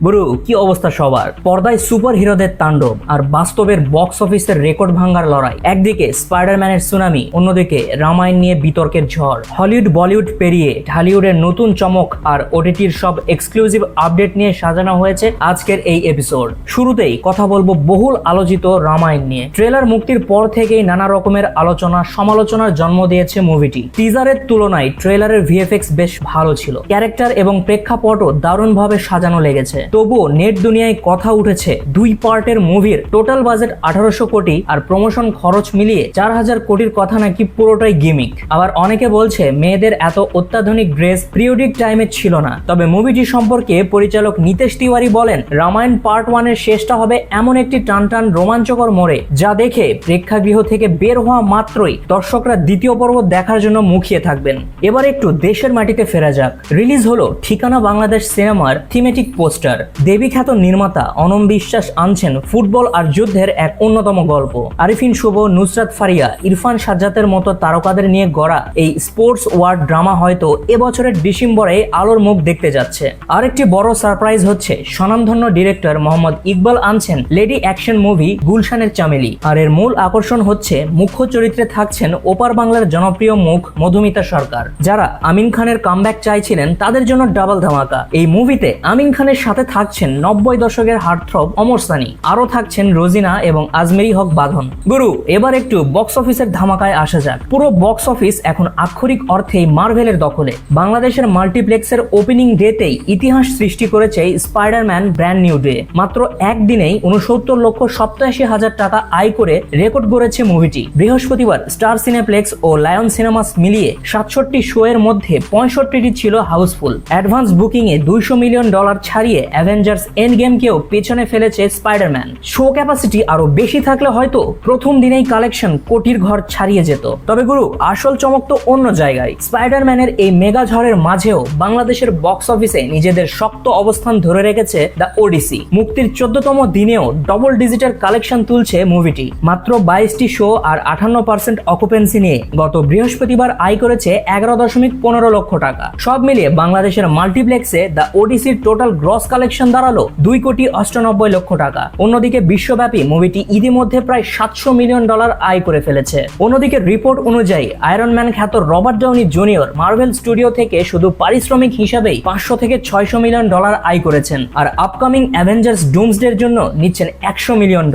গুরু, কি অবস্থা সবার? পর্দায় সুপার হিরোদের তাণ্ডব আর বাস্তবের বক্স অফিসের রেকর্ড ভাঙার লড়াই। একদিকে স্পাইডারম্যানের সুনামি, অন্যদিকে রামায়ণ নিয়ে বিতর্কের ঝড়। হলিউড বলিউড পেরিয়ে ঢালিউডের নতুন চমক আর ওটিটির সব এক্সক্লুসিভ আপডেট নিয়ে সাজানো হয়েছে আজকের এই এপিসোড। শুরুতেই কথা বলবো বহুল আলোচিত রামায়ণ নিয়ে। ট্রেলার মুক্তির পর থেকেই নানা রকমের আলোচনা সমালোচনার জন্ম দিয়েছে মুভিটি। টিজারের তুলনায় ট্রেলারের ভিএফএক্স বেশ ভালো ছিল, ক্যারেক্টার এবং প্রেক্ষাপটও দারুণভাবে সাজানো লেগেছে। তবুও নেট দুনিয়ায় কথা উঠেছে দুই পার্টের মুভির টোটাল বাজেট 1800 কোটি আর প্রমোশন খরচ মিলিয়ে 4000 কোটির কথা নাকি পুরোটাই গিমিক। আবার অনেকে বলছে মেয়েদের এত অত্যাধুনিক ড্রেস পিরিয়ডিক টাইমে ছিল না। তবে মুভিটি সম্পর্কে পরিচালক নিতেশ তিওয়ারি বলেন, রামায়ণ পার্ট 1 এর শেষটা হবে এমন একটি টানটান রোমাঞ্চকর মোড়ে যা দেখে প্রেক্ষাগৃহ থেকে বের হওয়া মাত্রই দর্শকরা দ্বিতীয় পর্ব দেখার জন্য মুখিয়ে থাকবেন। এবার একটু দেশের মাটিতে ফেরা যাক। রিলিজ হলো ঠিকানা বাংলাদেশ সিনেমার থিমেটিক পোস্টার। দেবী খ্যাত নির্মাতা অনম বিশ্বাস আনছেন ফুটবল আর যুদ্ধের এক অন্যতম গল্প। আরিফিন শুভ, নুসরাত ফারিয়া, ইরফান সাজ্জাদের মতো তারকাদের নিয়ে গড়া এই স্পোর্টস ওয়ার ড্রামা হয়তো এবছরের ডিসেম্বরে আলোর মুখ দেখতে যাচ্ছে। আরেকটি বড় সারপ্রাইজ হচ্ছে স্বনামধন্য ডিরেক্টর মোহাম্মদ ইকবাল আনছেন লেডি অ্যাকশন মুভি গুলশানের চামেলি। আর এর মূল আকর্ষণ হচ্ছে মুখ্য চরিত্রে থাকছেন ওপার বাংলার জনপ্রিয় মুখ মধুমিতা সরকার। যারা আমিন খানের কামব্যাক চাইছিলেন তাদের জন্য ডাবল ধামাকা। এই মুভিতে আমিন খানের সাথে থাকছেন 90 দশকের হার্টথ্রব অমর সানি, আরো থাকছেন রোজিনা এবং আজমেরি হক বাঁধন। গুরু, এবার একটু বক্স অফিসের ধামাকায় আসা যাক। পুরো বক্স অফিস এখন আক্ষরিক অর্থেই মার্ভেলের দখলে। বাংলাদেশের মাল্টিপ্লেক্সের ওপেনিং ডেতেই ইতিহাস সৃষ্টি করেছে স্পাইডারম্যান ব্র্যান্ড নিউ ডে। মাত্র একদিনেই 69,87,000 টাকা আয় করে রেকর্ড গড়েছে মুভিটি। বৃহস্পতিবার স্টার সিনেপ্লেক্স ও লায়ন সিনেমাস মিলিয়ে 67 শো এর মধ্যে 65টি ছিল হাউসফুল। অ্যাডভান্স বুকিং এ $200 মিলিয়ন ছাড়িয়ে অ্যাভেঞ্জার্স এন্ড গেমকেও পেছনে ফেলেছে স্পাইডারম্যান। শো ক্যাপাসিটি আরো বেশি থাকলে হয়তো প্রথম দিনেই কালেকশন কোটির ঘর ছাড়িয়ে যেত। তবে গুরু, আসল চমক তো অন্য জায়গায়। স্পাইডারম্যানের এই মেগা ঝড়ের মাঝেও বাংলাদেশের বক্স অফিসে নিজেদের শক্ত অবস্থান ধরে রেখেছে দ্য ওডিসি। মুক্তির 14তম দিনেও ডবল ডিজিটের কালেকশন তুলছে মুভিটি। মাত্র 22টি শো আর 58% অকুপেন্সি নিয়ে গত বৃহস্পতিবার আয় করেছে 11.15 লক্ষ টাকা। সব মিলিয়ে বাংলাদেশের মাল্টিপ্লেক্সে দ্য ওডিসির টোটাল গ্রস কালেকশন দাঁড়ালো 2,98 লক্ষ টাকা। অন্যদিকে বিশ্বব্যাপী মুভিটি ইতিমধ্যে প্রায় $700 মিলিয়ন আয় করে ফেলেছে। অন্যদিকে রিপোর্ট অনুযায়ী আয়রন ম্যান খ্যাত Robert Downey junior Marvel studio থেকে শুধু পারিশ্রমিক হিসাবেই $500 থেকে $600 মিলিয়ন আয় করেছেন। আর আপকামিং অ্যাভেঞ্জার্স ডুমসডের জন্য নিচ্ছেন $100 মিলিয়ন।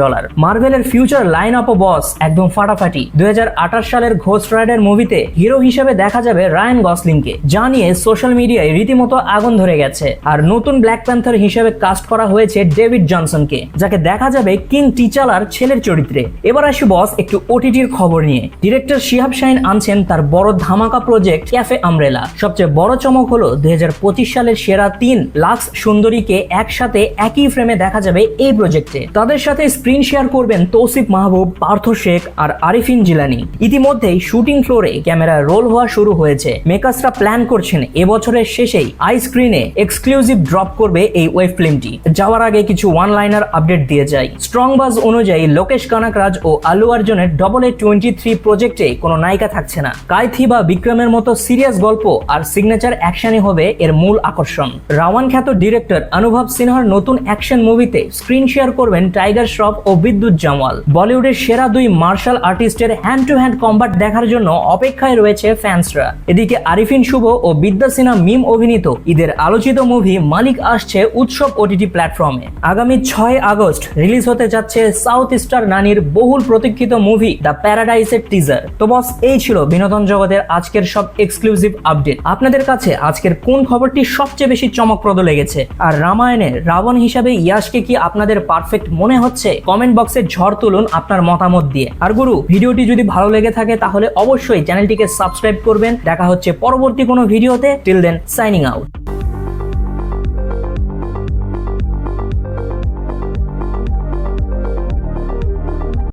মার্ভেলের ফিউচার লাইন আপ বস একদম ফাটাফাটি। 2028 সালের ঘোস্ট রাইডার মুভিতে হিরো হিসেবে দেখা যাবে রায়ান গসলিংকে, যা নিয়ে সোশ্যাল মিডিয়ায় রীতিমতো আগুন ধরে গেছে। আর নতুন ব্ল্যাক প্যান্থার হিসেবে কাস্ট করা হয়েছে ডেভিড জনসনকে, যাকে দেখা যাবে কিং টিচালার ছেলের চরিত্রে। এবার আসি বস একটু ওটিটির খবর নিয়ে। ডিরেক্টর শিহাব শাহিন আনছেন তার বড় ধামাকা প্রজেক্ট ক্যাফে আমব্রেলা। সবচেয়ে বড় চমক হলো 2025 সালের সেরা 3 লাক্স সুন্দরীকে একসাথে একই ফ্রেমে দেখা যাবে এই প্রজেক্টে। তাদের সাথে স্ক্রিন শেয়ার করবেন তৌসিফ মাহবুব, পার্থ শেখ আর আরিফিন জিলানি। ইতিমধ্যেই শুটিং ফ্লোরে ক্যামেরা রোল হওয়া শুরু হয়েছে। মেকার্সরা প্ল্যান করছেন এবছরের শেষেই আই স্ক্রিনে এক্সক্লুসিভ ড্রপ করবে এই ওয়েব ফিল্মটি। যাওয়ার আগে কিছু ওয়ান লাইনার আপডেট দিয়ে যায়। স্ট্রং বাজ অনুযায়ী লোকেশ কানাকরাজ ও আলু অর্জুনের AA23 প্রজেক্টে কোনো নায়িকা থাকছে না। কাইথি বা বিক্রমের মতো সিরিয়াস গল্প আর সিগনেচার অ্যাকশনই হবে এর মূল আকর্ষণ। রাওয়ান খ্যাত ডিরেক্টর অনুভব সিনহার নতুন অ্যাকশন মুভিতে স্ক্রিন শেয়ার করবেন টাইগার শ্রফ ও বিদ্যুৎ জামওয়াল। বলিউডের সেরা 2 মার্শাল আর্টিস্টের হ্যান্ড টু হ্যান্ড কম্বাট দেখার জন্য অপেক্ষায় রয়েছে ফ্যান্সরা। এদিকে আরিফিন শুভ ও বিদ্যা সিনহা মিম অভিনীত ঈদের আলোচিত মুভি মালিক আসছে উৎসব ওটিটি প্ল্যাটফর্মে। আগামী 6 আগস্ট রিলিজ হতে যাচ্ছে সাউথ স্টার নানির বহুল প্রতীক্ষিত মুভি দ্য প্যারাডাইসের টিজার। তো বস, এই ছিল বিনোদন জগতের আজকের সব এক্সক্লুসিভ আপডেট। আপনাদের কাছে আজকের কোন খবরটি সবচেয়ে বেশি চমকপ্রদ লেগেছে? আর রামায়ণের রাবণ হিসাবে ইয়াশকে কি আপনাদের পারফেক্ট মনে হচ্ছে? কমেন্ট বক্সে ঝড় তুলুন আপনার মতামত দিয়ে। আর গুরু, ভিডিওটি যদি ভালো লেগে থাকে তাহলে অবশ্যই চ্যানেলটিকে সাবস্ক্রাইব করবেন। দেখা হচ্ছে পরবর্তী কোনো ভিডিওতে। Till then, signing out.